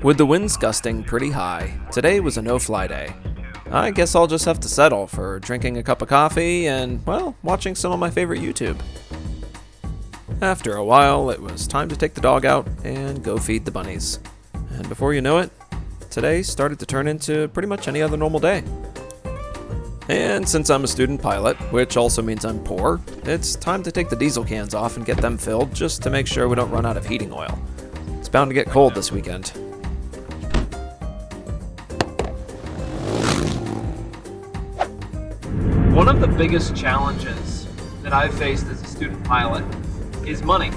With the winds gusting pretty high, today was a no-fly day. I guess I'll just have to settle for drinking a cup of coffee and, well, watching some of my favorite YouTube. After a while, it was time to take the dog out and go feed the bunnies. And before you know it, today started to turn into pretty much any other normal day. And since I'm a student pilot, which also means I'm poor, it's time to take the diesel cans off and get them filled just to make sure we don't run out of heating oil. It's bound to get cold this weekend. One of the biggest challenges that I've faced as a student pilot is money.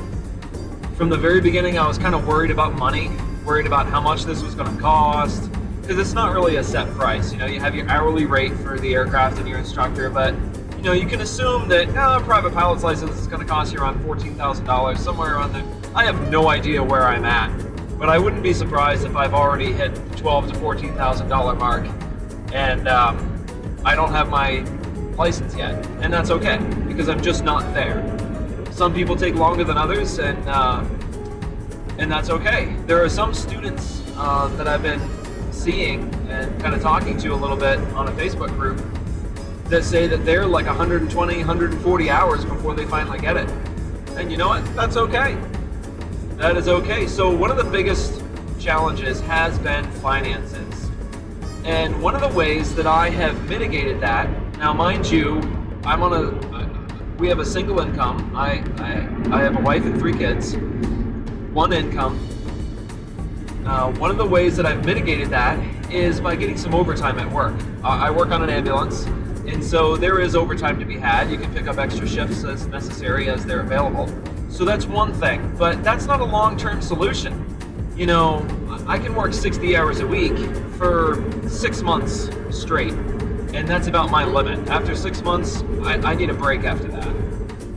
From the very beginning, I was kind of worried about money, worried about how much this was going to cost, because it's not really a set price. You know, you have your hourly rate for the aircraft and your instructor, but you know, you can assume that a private pilot's license is going to cost you around $14,000, somewhere around there. I have no idea where I'm at, but I wouldn't be surprised if I've already hit the $12,000 to $14,000 mark, and I don't have my license yet, and that's okay because I'm just not there. Some people take longer than others, and that's okay. There are some students that I've been seeing and kind of talking to a little bit on a Facebook group that say that they're like 120, 140 hours before they finally get it. And you know what? That's okay. That is okay. So one of the biggest challenges has been finances. And one of the ways that I have mitigated that, now mind you, we have a single income. I have a wife and 3 kids, one income. One of the ways that I've mitigated that is by getting some overtime at work. I work on an ambulance, and so there is overtime to be had. You can pick up extra shifts as necessary as they're available. So that's one thing, but that's not a long-term solution. You know, I can work 60 hours a week for 6 months straight, and that's about my limit. After 6 months, I need a break after that.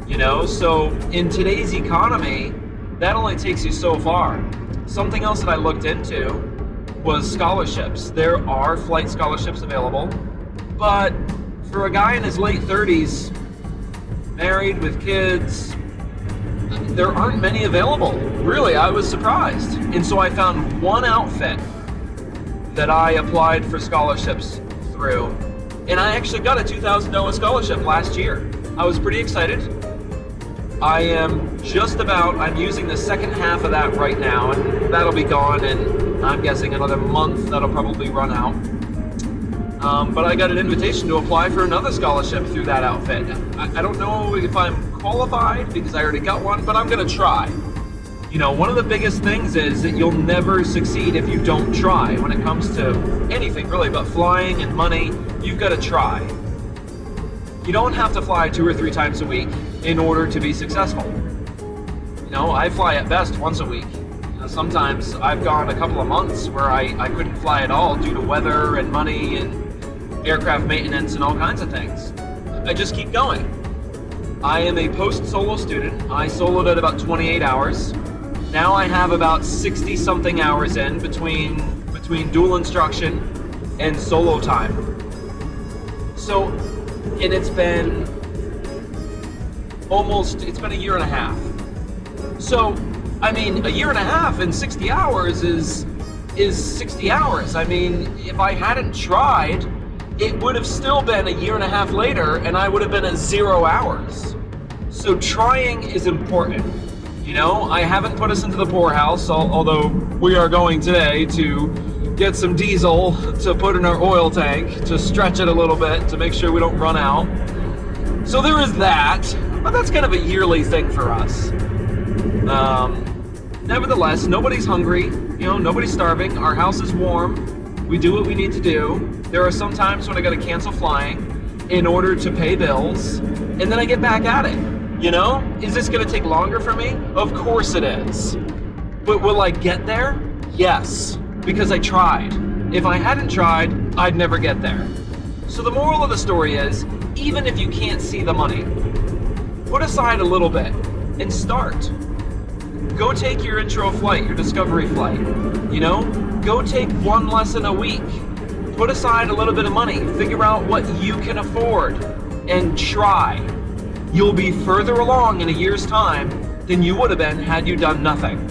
You know, so in today's economy, that only takes you so far. Something else that I looked into was scholarships. There are flight scholarships available, but for a guy in his late 30s, married with kids, there aren't many available. Really, I was surprised. And so I found one outfit that I applied for scholarships through, and I actually got a $2,000 scholarship last year. I was pretty excited. I'm using the second half of that right now, and that'll be gone in, I'm guessing, another month. That'll probably run out. But I got an invitation to apply for another scholarship through that outfit. I don't know if I'm qualified because I already got one, but I'm gonna try. You know, one of the biggest things is that you'll never succeed if you don't try when it comes to anything really, but flying and money, you've got to try. You don't have to fly 2 or 3 times a week in order to be successful. You know, I fly at best once a week. Sometimes I've gone a couple of months where I couldn't fly at all due to weather and money and aircraft maintenance and all kinds of things. I just keep going. I am a post-solo student. I soloed at about 28 hours. Now I have about 60-something hours in between dual instruction and solo time. So, and it's been a year and a half. So, I mean, a year and a half and 60 hours is 60 hours. I mean, if I hadn't tried, it would have still been a year and a half later, and I would have been at 0 hours. So trying is important. You know, I haven't put us into the poorhouse, although we are going today to get some diesel to put in our oil tank, to stretch it a little bit, to make sure we don't run out. So there is that, but that's kind of a yearly thing for us. Nevertheless, nobody's hungry, you know, nobody's starving, our house is warm, we do what we need to do. There are some times when I gotta cancel flying in order to pay bills, and then I get back at it. You know, is this gonna take longer for me? Of course it is. But will I get there? Yes, because I tried. If I hadn't tried, I'd never get there. So the moral of the story is, even if you can't see the money, put aside a little bit and start. Go take your intro flight, your discovery flight. You know, go take one lesson a week. Put aside a little bit of money, figure out what you can afford, and try. You'll be further along in a year's time than you would have been had you done nothing.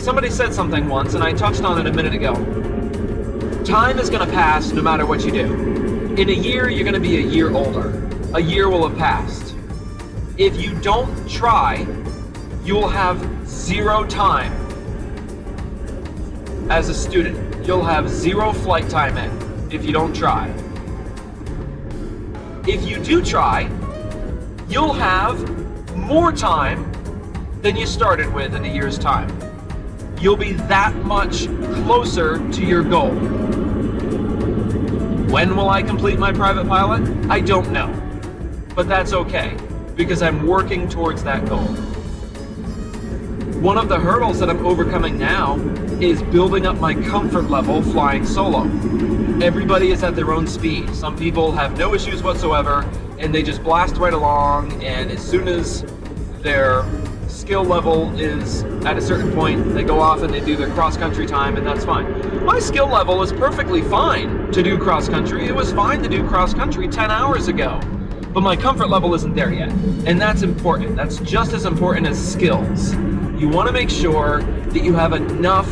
somebody said something once, and I touched on it a minute ago. Time is going to pass no matter what you do. In a year, you're going to be a year older. A year will have passed. If you don't try, you will have zero time. As a student, you'll have zero flight time in if you don't try. If you do try, you'll have more time than you started with in a year's time. You'll be that much closer to your goal. When will I complete my private pilot? I don't know. But that's okay, because I'm working towards that goal. One of the hurdles that I'm overcoming now is building up my comfort level flying solo. Everybody is at their own speed. Some people have no issues whatsoever, and they just blast right along, and as soon as their skill level is at a certain point, they go off and they do their cross-country time, and that's fine. My skill level is perfectly fine to do cross-country. It was fine to do cross-country 10 hours ago, but my comfort level isn't there yet, and that's important. That's just as important as skills. You want to make sure that you have enough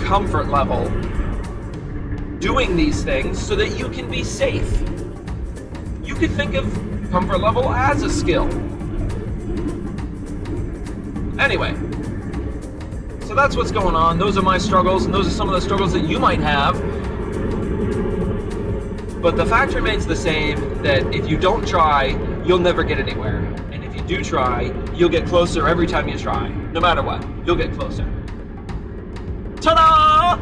comfort level doing these things so that you can be safe. You could think of comfort level as a skill. Anyway, so that's what's going on. Those are my struggles, and those are some of the struggles that you might have. But the fact remains the same, that if you don't try, you'll never get anywhere. And if you do try, you'll get closer every time you try. No matter what, you'll get closer. Ta-da!